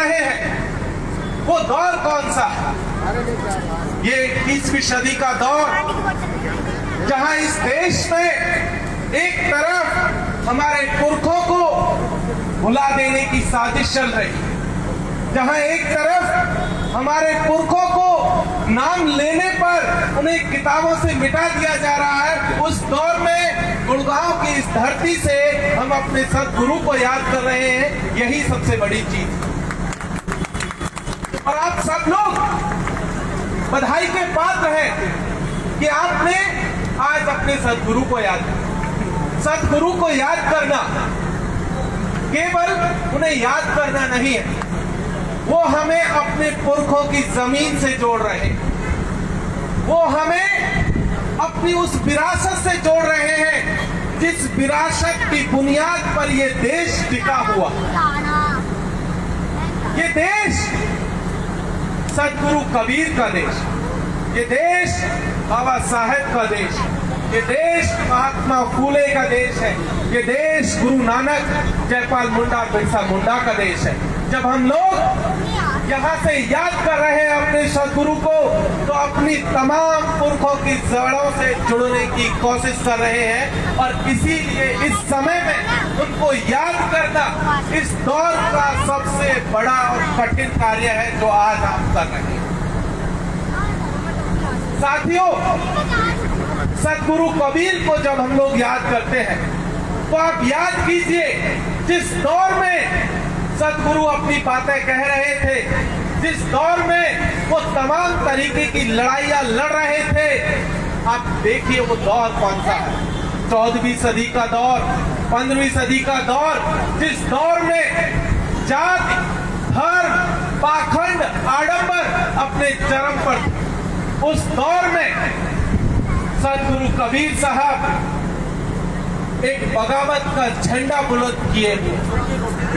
रहे हैं वो दौर कौन सा है? ये 21वीं सदी का दौर, जहां इस देश में एक तरफ हमारे पुरखों को भुला देने की साजिश चल रही, जहां एक तरफ हमारे पुरखों को नाम लेने पर उन्हें किताबों से मिटा दिया जा रहा है, उस दौर में गुड़गांव की इस धरती से हम अपने सदगुरु को याद कर रहे हैं। यही सबसे बड़ी चीज। और आप सब लोग बधाई के पात्र हैं कि आपने आज अपने सदगुरु को याद किया। सदगुरु को याद करना केवल उन्हें याद करना नहीं है, वो हमें अपने पुरखों की जमीन से जोड़ रहे हैं। वो हमें अपनी उस विरासत से जोड़ रहे हैं जिस विरासत की बुनियाद पर ये देश टिका हुआ। ये देश सदगुरु कबीर का देश, ये देश बाबा साहेब का देश, ये देश महात्मा फूले का देश है, ये देश गुरु नानक जयपाल मुंडा बिरसा मुंडा का देश है। जब हम लोग यहाँ से याद कर रहे हैं अपने सदगुरु को, तो अपनी तमाम पुरखों की जड़ों से जुड़ने की कोशिश कर रहे हैं। और इसीलिए इस समय में उनको याद करना इस दौर का सबसे बड़ा और कठिन कार्य है जो आज आप कर रहे हैं। साथियों, सदगुरु कबीर को जब हम लोग याद करते हैं तो आप याद कीजिए जिस दौर में सदगुरु अपनी बातें कह रहे थे, जिस दौर में वो तमाम तरीके की लड़ाइयां लड़ रहे थे, आप देखिए वो दौर कौन सा है। 14वीं सदी का दौर, 15वीं सदी का दौर, जिस दौर में जाति, धर्म, पाखंड, आडंबर अपने चरम पर थे, उस दौर में सदगुरु कबीर साहब एक बगावत का झंडा बुलंद किए हुए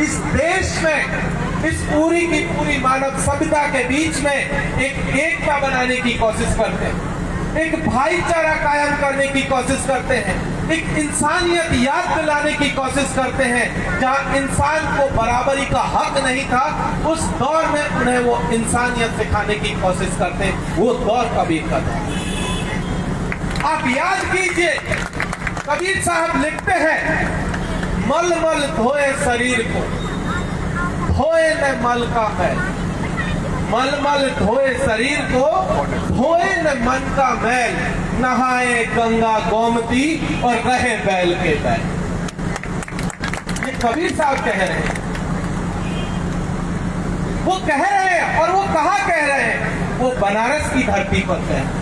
इस देश में, इस पूरी की पूरी मानव सभ्यता के बीच में एक एकता बनाने की कोशिश करते हैं, एक भाईचारा कायम करने की कोशिश करते हैं, एक इंसानियत याद दिलाने की कोशिश करते हैं। जहां इंसान को बराबरी का हक नहीं था, उस दौर में उन्हें वो इंसानियत सिखाने की कोशिश करते हैं। वो दौर कबीर का दौर। आप याद कीजिए, कबीर साहब लिखते हैं, मल मल धोए शरीर को, धोए न मल का मैल, मल मल धोए शरीर को, धोए न मन का मैल, नहाए गंगा गोमती और रहे बैल के बैल। ये कबीर साहब कह रहे हैं, वो कह रहे हैं। और वो कहाँ कह रहे हैं? वो बनारस की धरती पर कह रहे हैं।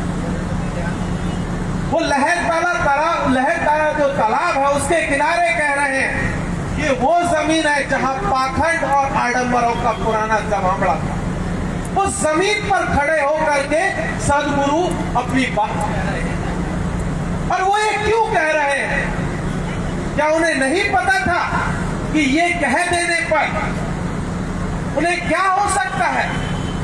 वो लहरतारा जो तालाब है उसके किनारे कह रहे हैं, ये वो जमीन है जहां पाखंड और आडंबरों का पुराना जमावड़ा था। उस जमीन पर खड़े होकर के सदगुरु अपनी बात कह रहे हैं। और वो ये क्यों कह रहे हैं? क्या उन्हें नहीं पता था कि ये कह देने पर उन्हें क्या हो सकता है,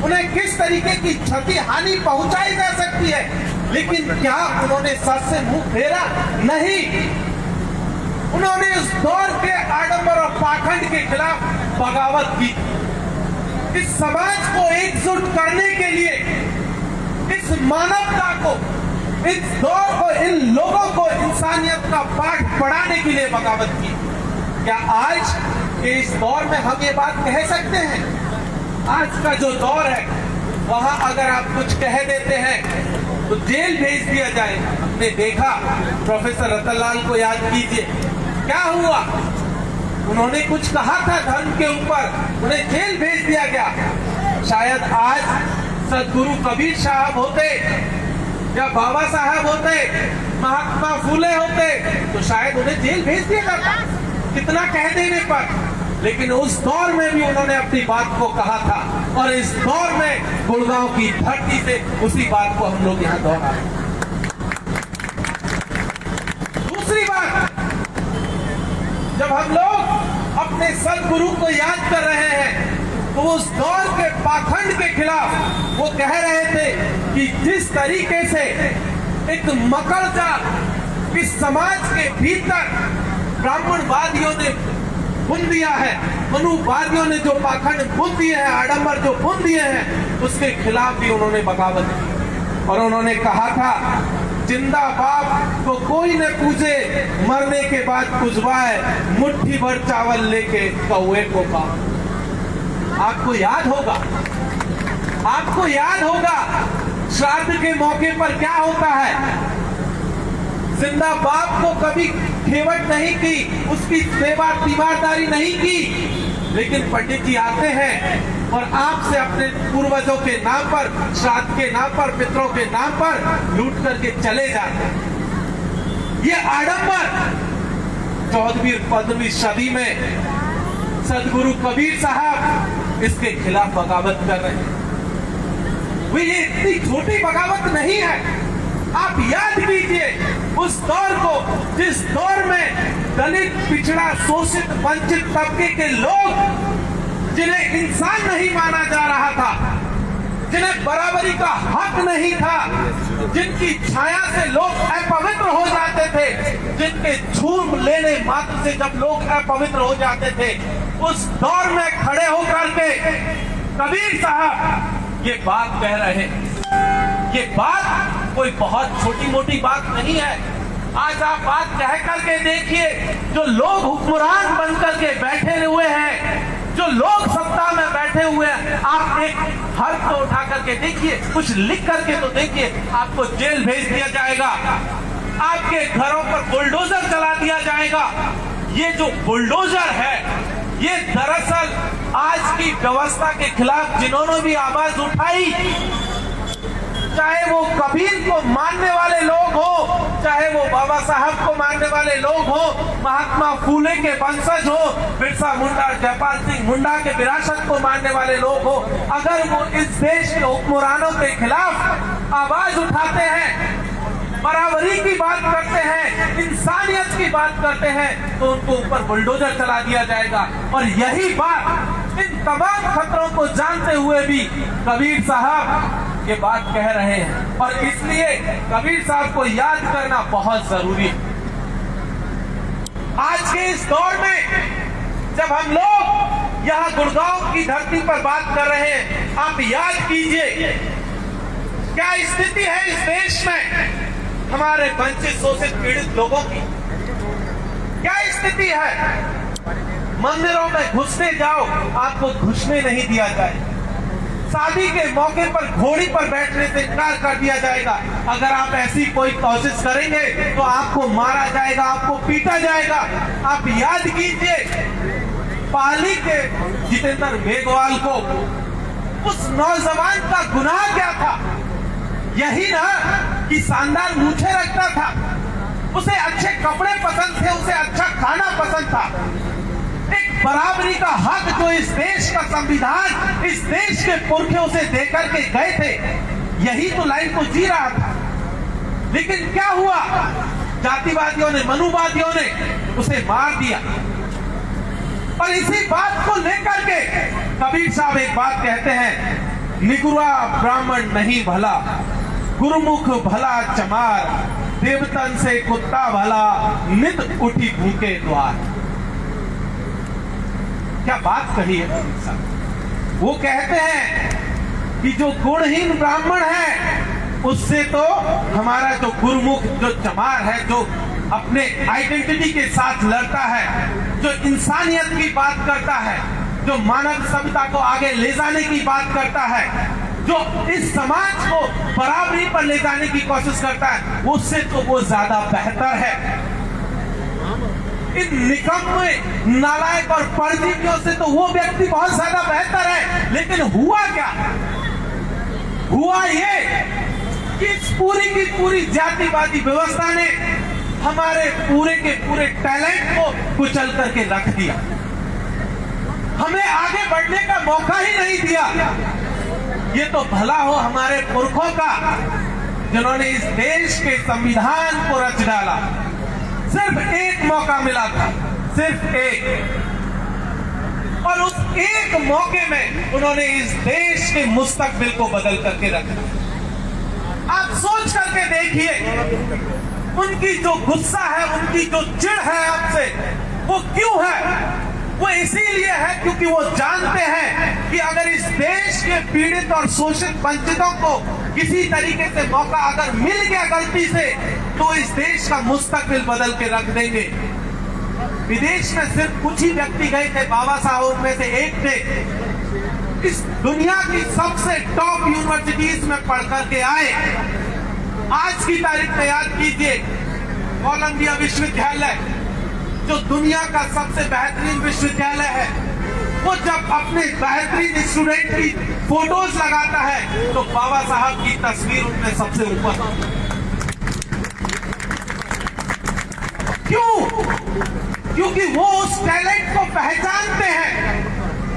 उन्हें किस तरीके की क्षति हानि पहुंचाई जा सकती है? लेकिन क्या उन्होंने सच से मुंह फेरा? नहीं। उन्होंने उस दौर के आडंबर और पाखंड के खिलाफ बगावत की। इस समाज को एकजुट करने के लिए, इस मानवता को, इस दौर को, इन लोगों को इंसानियत का पाठ पढ़ाने के लिए बगावत की। क्या आज के इस दौर में हम ये बात कह सकते हैं? आज का जो दौर है वहां अगर आप कुछ कह देते हैं तो जेल भेज दिया जाएगा। हमने देखा, प्रोफेसर रतनलाल को याद कीजिए, क्या हुआ? उन्होंने कुछ कहा था धर्म के ऊपर, उन्हें जेल भेज दिया गया। शायद आज सदगुरु कबीर साहब होते या बाबा साहब होते, महात्मा फूले होते, तो शायद उन्हें जेल भेज दिया जाता, कितना कह देने पर। लेकिन उस दौर में भी उन्होंने अपनी बात को कहा था, और इस दौर में गुड़गांव की धरती से उसी बात को हम लोग यहाँ दोहरा रहे हैं। दूसरी बात, जब हम लोग अपने सदगुरु को याद कर रहे हैं तो उस दौर के पाखंड के खिलाफ वो कह रहे थे कि जिस तरीके से एक मकड़जाल इस समाज के भीतर ब्राह्मणवादियों ने बुन दिया है, मनुवादियों ने जो पाखंड बुन दिए हैं, आडंबर जो बुन दिए हैं, उसके खिलाफ भी उन्होंने बगावत की। और उन्होंने कहा था, जिंदा बाप को कोई न पूछे, मरने के बाद पुजवाए, मुट्ठी भर चावल लेके कौए को पाओ। आपको याद होगा, आपको याद होगा श्राद्ध के मौके पर क्या होता है। जिंदा बाप को कभी खेवट नहीं की, उसकी सेवा तीमारदारी नहीं की, लेकिन पंडित जी आते हैं और आपसे अपने पूर्वजों के नाम पर, श्राद्ध के नाम पर, पितरों के नाम पर लूट करके चले जाते हैं। ये आडंबर 14वीं 15वीं सदी में सदगुरु कबीर साहब इसके खिलाफ बगावत कर रहे हैं। वो ये इतनी छोटी बगावत नहीं है। आप याद कीजिए उस दौर को, जिस दौर में दलित, पिछड़ा, शोषित, वंचित तबके के लोग, जिन्हें इंसान नहीं माना जा रहा था, जिन्हें बराबरी का हक नहीं था, जिनकी छाया से लोग अपवित्र हो जाते थे, जिनके छू लेने मात्र से जब लोग अपवित्र हो जाते थे, उस दौर में खड़े होकर के कबीर साहब ये बात कह रहे हैं। ये बात कोई बहुत छोटी मोटी बात नहीं है। आज आप बात कह करके देखिए, जो लोग हुक्मरान बनकर के बैठे हुए हैं, जो लोग सत्ता में बैठे हुए हैं, आप एक हर्फ को उठा करके देखिए, कुछ लिख करके तो देखिए, आपको जेल भेज दिया जाएगा, आपके घरों पर बुलडोजर चला दिया जाएगा। ये जो बुलडोजर है, ये दरअसल आज की व्यवस्था के खिलाफ जिन्होंने भी आवाज उठाई, चाहे वो कबीर को मानने वाले लोग हो, चाहे वो बाबा साहब को मानने वाले लोग हो, महात्मा फूले के वंशज हो, बिरसा मुंडा, जयपाल सिंह मुंडा के विरासत को मानने वाले लोग हो, अगर वो इस देश के हुक्मरानों के खिलाफ आवाज उठाते हैं, बराबरी की बात करते हैं, इंसानियत की बात करते हैं, तो उनको ऊपर बुलडोजर चला दिया जाएगा। और यही बात इन तमाम खतरों को जानते हुए भी कबीर साहब ये बात कह रहे हैं, और इसलिए कबीर साहब को याद करना बहुत जरूरी है। आज के इस दौर में जब हम लोग यहाँ गुड़गांव की धरती पर बात कर रहे हैं, आप याद कीजिए क्या स्थिति है इस देश में हमारे वंचित, शोषित, पीड़ित लोगों की। क्या स्थिति है। मंदिरों में घुसने जाओ, आपको घुसने नहीं दिया जाए। शादी के मौके पर घोड़ी पर बैठने से इनकार कर दिया जाएगा। अगर आप ऐसी कोई कोशिश करेंगे तो आपको मारा जाएगा, आपको पीटा जाएगा। आप याद कीजिए पाली के जितेंद्र मेघवाल को, उस नौजवान का गुनाह क्या था। यही ना कि शानदार मूछें रखता था, उसे अच्छे कपड़े पसंद थे, उसे अच्छा खाना पसंद था। एक बराबरी का हक जो इस देश का संविधान, इस देश के पुरखे उसे देकर के गए थे, यही तो लाइन को जी रहा था। लेकिन क्या हुआ, जातिवादियों ने, मनुवादियों ने उसे मार दिया। और इसी बात को लेकर के कबीर साहब एक बात कहते हैं, निगुरा ब्राह्मण नहीं भला, गुरुमुख भला चमार, देवतन से कुत्ता भला, नित उठी भूखे द्वार। क्या बात कही है कबीर साहब। वो कहते हैं कि जो गुणहीन ब्राह्मण है, उससे तो हमारा जो गुरुमुख, जो चमार है, जो अपने आइडेंटिटी के साथ लड़ता है, जो इंसानियत की बात करता है, जो मानव सभ्यता को आगे ले जाने की बात करता है, जो इस समाज को बराबरी पर ले जाने की कोशिश करता है, उससे तो वो ज्यादा बेहतर है। इन निकम्मे, नालायक और परजीवियों से तो वो व्यक्ति बहुत ज्यादा बेहतर है। लेकिन हुआ क्या, हुआ ये कि इस पूरी की पूरी जातिवादी व्यवस्था ने हमारे पूरे के पूरे टैलेंट को कुचल करके रख दिया, हमें आगे बढ़ने का मौका ही नहीं दिया। ये तो भला हो हमारे पुरखों का, जिन्होंने इस देश के संविधान को रच डाला। सिर्फ एक मौका मिला था, सिर्फ एक, और उस एक मौके में उन्होंने इस देश के मुस्तकबिल को बदल करके रखा। आप सोच करके देखिए, उनकी जो गुस्सा है, उनकी जो चिढ़ है आपसे, वो क्यों है। वो इसीलिए है क्योंकि वो जानते हैं कि अगर इस देश के पीड़ित और शोषित वंचितों को किसी तरीके से मौका अगर मिल गया गलती से, तो इस देश का मुस्तकबिल बदल के रख देंगे। विदेश में सिर्फ कुछ ही व्यक्ति गए थे, बाबा साहब में से एक थे। इस दुनिया की सबसे टॉप यूनिवर्सिटीज में पढ़ करके आए। आज की तारीख में याद कीजिए, कोलंबिया विश्वविद्यालय जो दुनिया का सबसे बेहतरीन विश्वविद्यालय है, वो जब अपने बेहतरीन स्टूडेंट की फोटोज लगाता है तो बाबा साहब की तस्वीर उनमें सबसे ऊपर। क्यों? क्योंकि वो उस टैलेंट को पहचानते हैं।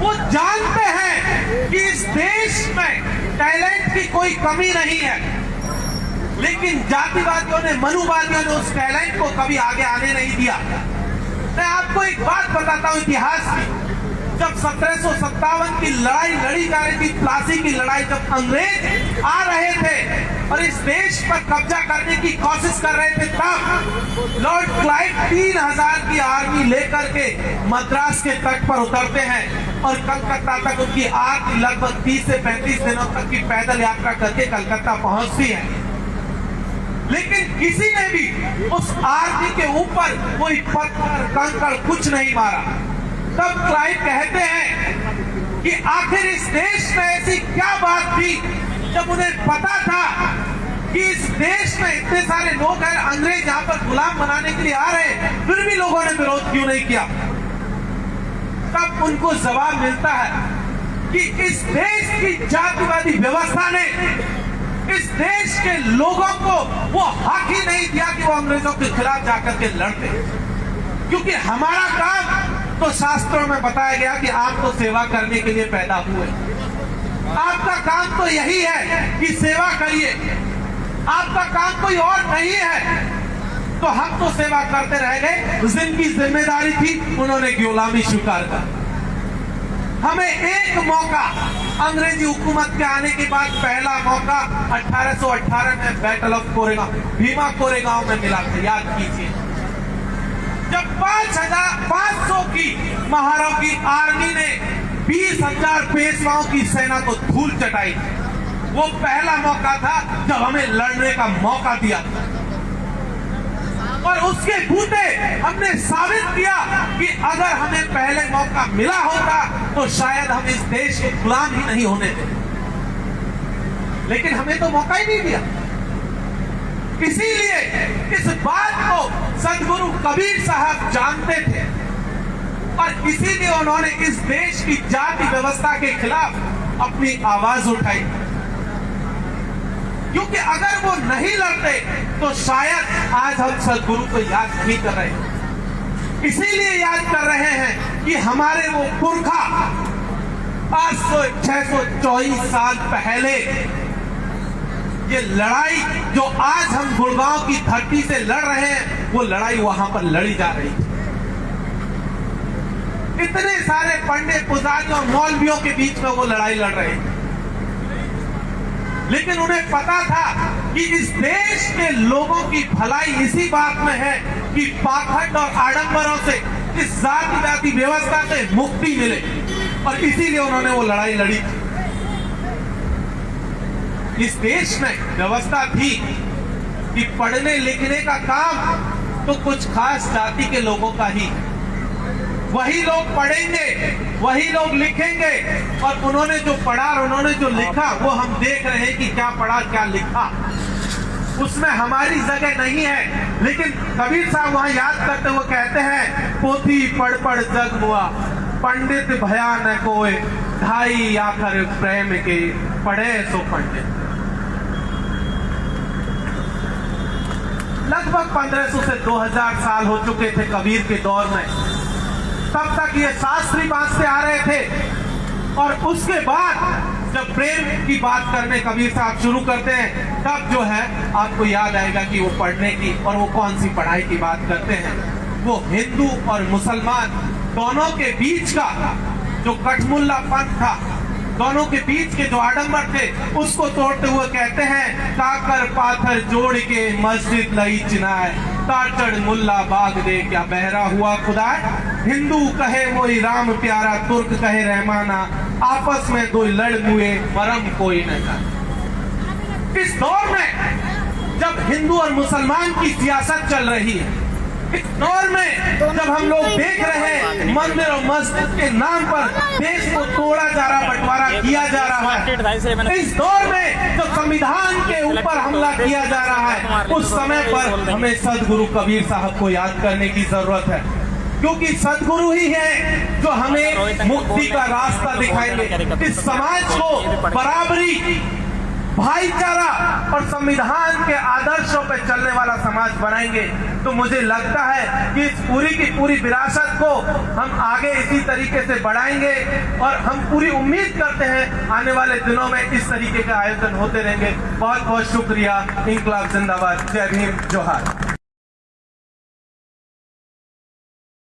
वो जानते हैं कि इस देश में टैलेंट की कोई कमी नहीं है, लेकिन जातिवादियों ने, मनुवादियों ने उस टैलेंट को कभी आगे आने नहीं दिया। मैं आपको एक बात बताता हूं इतिहास की। जब 1757 की लड़ाई लड़ी जा रही थी, प्लासी की लड़ाई, जब अंग्रेज आ रहे थे और इस देश पर कब्जा करने की कोशिश कर रहे थे, तब लॉर्ड क्लाइव 3000 की आर्मी लेकर के मद्रास के तट पर उतरते हैं और कलकत्ता तक उनकी आर्मी लगभग 30 से 35 दिनों तक की पैदल यात्रा करके कलकत्ता पहुंचती है। लेकिन किसी ने भी उस आर्मी के ऊपर कोई पत्थर कंकड़ कुछ नहीं मारा। तब क्लाइव कहते हैं कि आखिर इस देश में ऐसी क्या बात थी, जब उन्हें पता था कि इस देश में इतने सारे लोग हैं, अंग्रेज यहाँ पर गुलाम बनाने के लिए आ रहे हैं, फिर भी लोगों ने विरोध क्यों नहीं किया। तब उनको जवाब मिलता है कि इस देश की जातिवादी व्यवस्था ने इस देश के लोगों को वो हक ही नहीं दिया कि वो अंग्रेजों के खिलाफ जाकर के लड़ते, क्योंकि हमारा काम तो शास्त्रों में बताया गया कि आप तो सेवा करने के लिए पैदा हुए। आपका काम तो यही है कि सेवा करिए, आपका काम कोई और नहीं है। तो हम तो सेवा करते रह गए, जिनकी जिम्मेदारी थी उन्होंने गुलामी स्वीकार कर। हमें एक मौका अंग्रेजी हुकूमत के आने के बाद, पहला मौका 1818 में बैटल ऑफ कोरेगांव, भीमा कोरेगांव में मिला था, याद कीजिए। जब 5500 की महाराव की आर्मी ने 20,000 पेशवाओं की सेना को धूल चटाई, वो पहला मौका था जब हमें लड़ने का मौका दिया। और उसके बूते हमने साबित किया कि अगर हमें पहले मौका मिला होता तो शायद हम इस देश के गुलाम ही नहीं होने देते, लेकिन हमें तो मौका ही नहीं दिया। इसीलिए इस बात को सदगुरु कबीर साहब जानते थे और इसीलिए उन्होंने इस देश की जाति व्यवस्था के खिलाफ अपनी आवाज उठाई, क्योंकि अगर वो नहीं लड़ते तो शायद आज हम सदगुरु को याद नहीं कर रहे। इसीलिए याद कर रहे हैं कि हमारे वो पुरखा 624 साल पहले ये लड़ाई जो आज हम गुड़गांव की धरती से लड़ रहे हैं, वो लड़ाई वहां पर लड़ी जा रही थी। इतने सारे पंडित, पुजारियों और मौलवियों के बीच में वो लड़ाई लड़ रहे थे, लेकिन उन्हें पता था कि इस देश के लोगों की भलाई इसी बात में है कि पाखंड और आडंबरों से, इस जातिवादी व्यवस्था से मुक्ति मिले, और इसीलिए उन्होंने वो लड़ाई लड़ी। इस देश में व्यवस्था थी कि पढ़ने लिखने का काम तो कुछ खास जाति के लोगों का ही, वही लोग पढ़ेंगे, वही लोग लिखेंगे, और उन्होंने जो पढ़ा और उन्होंने जो लिखा वो हम देख रहे हैं कि क्या पढ़ा क्या लिखा, उसमें हमारी जगह नहीं है। लेकिन कबीर साहब वहां याद करते हुए कहते हैं, पोथी पढ़ पढ़ जग हुआ, पंडित भया न कोई, ढाई आखर प्रेम के, पढ़े सो पंडित। लगभग 1500 से 2000 साल हो चुके थे कबीर के दौर में, तब तक ये शास्त्री बांटते आ रहे थे, और उसके बाद जब प्रेम की बात करने कबीर साहब शुरू करते हैं, तब जो है आपको याद आएगा कि वो पढ़ने की, और वो कौन सी पढ़ाई की बात करते हैं, वो हिंदू और मुसलमान दोनों के बीच का जो कठमुल्ला पंथ था, दोनों के बीच के जो आडंबर थे, उसको तोड़ते हुए कहते हैं, काकर पाथर जोड़ के मस्जिद लई चिनाए, काटड़ मुल्ला बाग दे, क्या बहरा हुआ खुदा। हिंदू कहे वही राम प्यारा, तुर्क कहे रहमाना, आपस में दो लड़ मुए मरम कोई न जाने। इस दौर में जब हिंदू और मुसलमान की सियासत चल रही है, इस दौर में जब हम लोग देख रहे हैं मंदिर और मस्जिद के नाम पर देश को तोड़ा जा रहा, बंटवारा किया जा रहा है, इस दौर में जो संविधान के ऊपर हमला किया जा रहा है, उस समय पर हमें सदगुरु कबीर साहब को याद करने की जरूरत है, क्योंकि सदगुरु ही है जो हमें मुक्ति का रास्ता दिखाएंगे। इस समाज को बराबरी, भाईचारा और संविधान के आदर्शों पर चलने वाला समाज बनाएंगे। तो मुझे लगता है कि इस पूरी की पूरी विरासत को हम आगे इसी तरीके से बढ़ाएंगे और हम पूरी उम्मीद करते हैं आने वाले दिनों में इस तरीके के आयोजन होते रहेंगे। बहुत बहुत शुक्रिया। इंकलाब जिंदाबाद। जय भीम, जोहार।